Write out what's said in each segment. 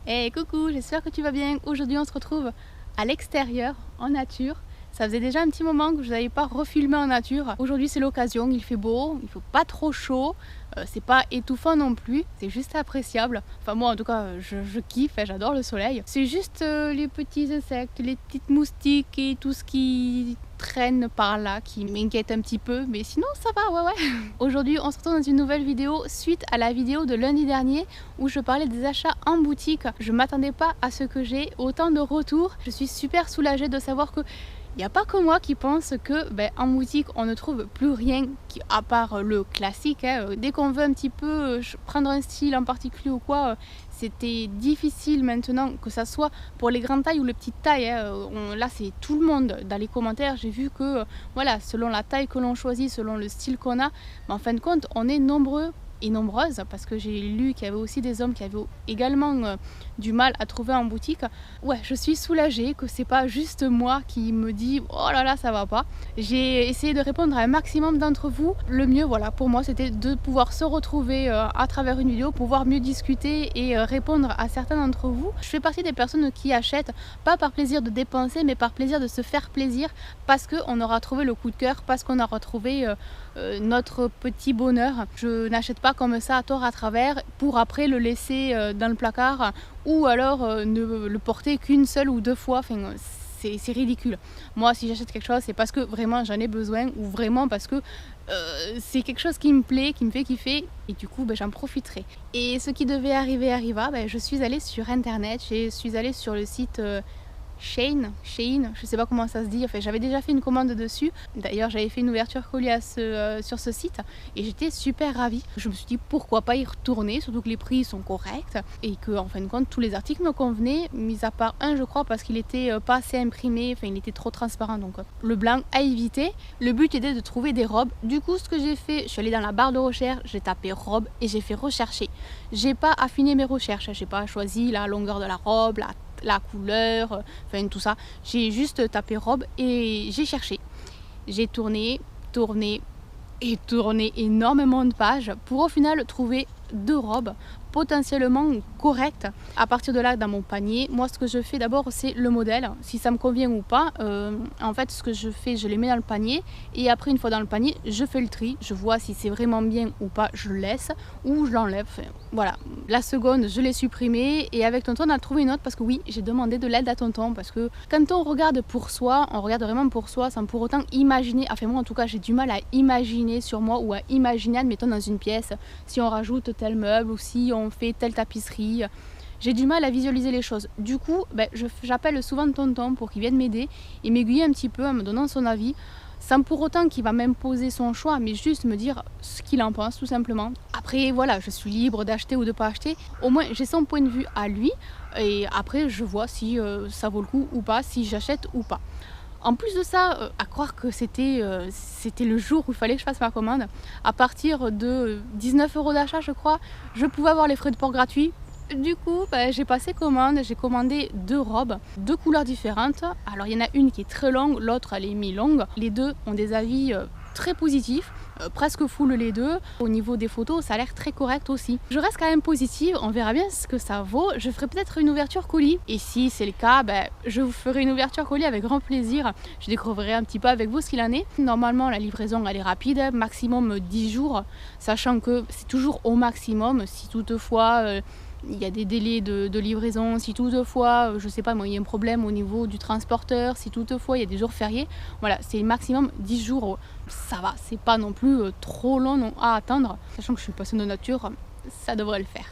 Hey coucou, j'espère que tu vas bien. Aujourd'hui on se retrouve à l'extérieur, en nature. Ça faisait déjà un petit moment que je n'avais pas refilmé en nature. Aujourd'hui c'est l'occasion, il fait beau, il ne faut pas trop chaud, c'est pas étouffant non plus, c'est juste appréciable. Enfin moi en tout cas je kiffe, j'adore le soleil. C'est juste les petits insectes, les petites moustiques et tout ce qui traîne par là qui m'inquiète un petit peu, mais sinon ça va, ouais. Aujourd'hui on se retrouve dans une nouvelle vidéo suite à la vidéo de lundi dernier où je parlais des achats en boutique. Je m'attendais pas à ce que j'ai autant de retours. Je suis super soulagée de savoir que il n'y a pas que moi qui pense que en boutique on ne trouve plus rien à part le classique. Dès qu'on veut un petit peu prendre un style en particulier ou quoi, c'était difficile maintenant, que ça soit pour les grandes tailles ou les petites tailles. Là c'est tout le monde dans les commentaires. J'ai vu que voilà, selon la taille que l'on choisit, selon le style qu'on a, en fin de compte on est nombreux et nombreuses, parce que j'ai lu qu'il y avait aussi des hommes qui avaient également du mal à trouver en boutique. Ouais, je suis soulagée que c'est pas juste moi qui me dis oh là là ça va pas. J'ai essayé de répondre à un maximum d'entre vous. Le mieux voilà pour moi c'était de pouvoir se retrouver à travers une vidéo, pouvoir mieux discuter et répondre à certains d'entre vous. Je fais partie des personnes qui achètent pas par plaisir de dépenser mais par plaisir de se faire plaisir, parce qu'on aura trouvé le coup de cœur, parce qu'on aura trouvé notre petit bonheur. Je n'achète pas comme ça à tort à travers pour après le laisser dans le placard ou alors ne le porter qu'une seule ou deux fois. Enfin, c'est ridicule. Moi si j'achète quelque chose c'est parce que vraiment j'en ai besoin ou vraiment parce que c'est quelque chose qui me plaît, qui me fait kiffer et du coup j'en profiterai. Et ce qui devait arriver arriva. Je suis allée sur internet, je suis allée sur le site Shein, je sais pas comment ça se dit, enfin j'avais déjà fait une commande dessus, d'ailleurs j'avais fait une ouverture colis sur ce site et j'étais super ravie. Je me suis dit pourquoi pas y retourner, surtout que les prix sont corrects et que en fin de compte tous les articles me convenaient, mis à part un je crois parce qu'il était pas assez imprimé, enfin il était trop transparent, donc le blanc à éviter. Le but était de trouver des robes, du coup ce que j'ai fait, je suis allée dans la barre de recherche, j'ai tapé robe et j'ai fait rechercher. J'ai pas affiné mes recherches, j'ai pas choisi la longueur de la robe, la couleur, enfin tout ça. J'ai juste tapé robe et j'ai cherché. J'ai tourné énormément de pages pour au final trouver deux robes potentiellement correctes. À partir de là, dans mon panier, moi ce que je fais d'abord c'est le modèle, si ça me convient ou pas. En fait ce que je fais, je les mets dans le panier et après une fois dans le panier je fais le tri, je vois si c'est vraiment bien ou pas, je le laisse ou je l'enlève. Enfin, voilà, la seconde je l'ai supprimée et avec tonton on a trouvé une autre parce que oui, j'ai demandé de l'aide à tonton, parce que quand on regarde pour soi, on regarde vraiment pour soi sans pour autant imaginer. Enfin moi en tout cas j'ai du mal à imaginer sur moi ou à imaginer, admettons dans une pièce, si on rajoute tel meuble ou si on fait telle tapisserie. J'ai du mal à visualiser les choses. Du coup, j'appelle souvent tonton pour qu'il vienne m'aider et m'aiguiller un petit peu en me donnant son avis, sans pour autant qu'il va m'imposer son choix, mais juste me dire ce qu'il en pense tout simplement. Après voilà, je suis libre d'acheter ou de pas acheter. Au moins j'ai son point de vue à lui et après je vois si ça vaut le coup ou pas, si j'achète ou pas. En plus de ça, à croire que c'était le jour où il fallait que je fasse ma commande, à partir de 19 € d'achat je crois, je pouvais avoir les frais de port gratuits. Du coup, j'ai passé commande, j'ai commandé deux robes, deux couleurs différentes. Alors il y en a une qui est très longue, l'autre elle est mi-longue. Les deux ont des avis très positifs, presque full les deux. Au niveau des photos, ça a l'air très correct aussi. Je reste quand même positive, on verra bien ce que ça vaut. Je ferai peut-être une ouverture colis. Et si c'est le cas, je vous ferai une ouverture colis avec grand plaisir. Je découvrirai un petit peu avec vous ce qu'il en est. Normalement, la livraison elle est rapide, maximum 10 jours, sachant que c'est toujours au maximum. Si toutefois il y a des délais de livraison, si toutefois, je sais pas moi, il y a un problème au niveau du transporteur, si toutefois il y a des jours fériés, voilà, c'est maximum 10 jours, ça va, c'est pas non plus trop long à attendre, sachant que je suis passionnée de nature, ça devrait le faire.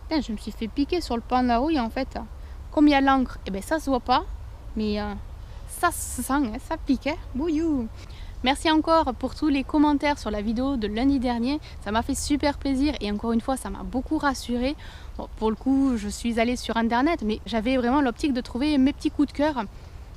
Putain, je me suis fait piquer sur le pan de la rouille en fait. Comme il y a l'encre, et ça se voit pas, mais ça se sent, hein, ça pique, hein. Bouillou. Merci encore pour tous les commentaires sur la vidéo de lundi dernier, ça m'a fait super plaisir et encore une fois ça m'a beaucoup rassurée. Bon, pour le coup je suis allée sur internet mais j'avais vraiment l'optique de trouver mes petits coups de cœur.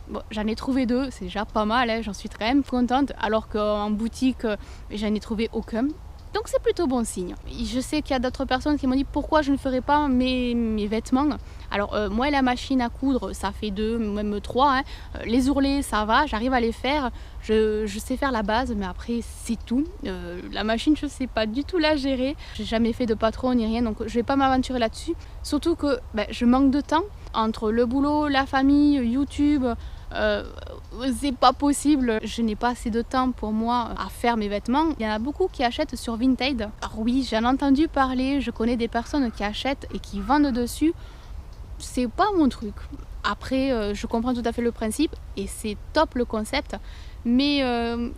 Bon, j'en ai trouvé deux, c'est déjà pas mal, hein, j'en suis quand même contente, alors qu'en boutique j'en ai trouvé aucun. Donc c'est plutôt bon signe. Je sais qu'il y a d'autres personnes qui m'ont dit pourquoi je ne ferais pas mes vêtements. Alors moi la machine à coudre ça fait 2, même 3. Hein. Les ourlets ça va, j'arrive à les faire. Je sais faire la base mais après c'est tout. La machine je sais pas du tout la gérer. J'ai jamais fait de patron ni rien donc je vais pas m'aventurer là-dessus. Surtout que je manque de temps entre le boulot, la famille, YouTube. C'est pas possible, je n'ai pas assez de temps pour moi à faire mes vêtements. Il y en a beaucoup qui achètent sur Vinted. Alors oui, j'en ai entendu parler, je connais des personnes qui achètent et qui vendent dessus. C'est pas mon truc. Après, je comprends tout à fait le principe et c'est top le concept. Mais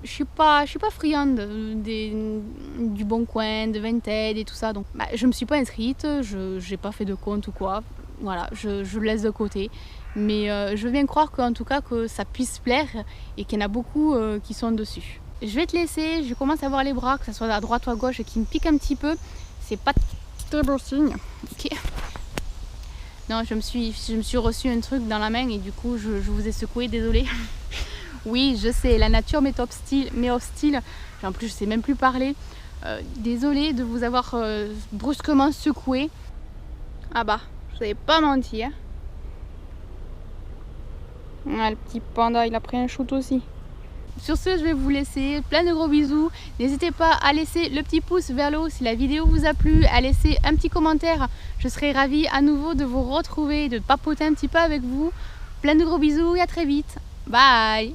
je suis pas friande du Bon Coin, de Vinted et tout ça. Donc je me suis pas inscrite, je n'ai pas fait de compte ou quoi. Voilà, je le laisse de côté. Mais je veux bien croire qu'en tout cas que ça puisse plaire et qu'il y en a beaucoup qui sont dessus. Je vais te laisser, je commence à voir les bras, que ce soit à droite ou à gauche, qui me piquent un petit peu. C'est pas très bon signe. Ok. Non, je me suis reçu un truc dans la main et du coup je vous ai secoué, désolée. Oui, je sais, la nature m'est hostile. En plus, je sais même plus parler. Désolée de vous avoir brusquement secoué. Ah bah, je savais pas mentir. Ah, le petit panda, il a pris un shoot aussi. Sur ce, je vais vous laisser. Plein de gros bisous. N'hésitez pas à laisser le petit pouce vers le haut si la vidéo vous a plu, à laisser un petit commentaire. Je serai ravie à nouveau de vous retrouver, de papoter un petit peu avec vous. Plein de gros bisous et à très vite. Bye!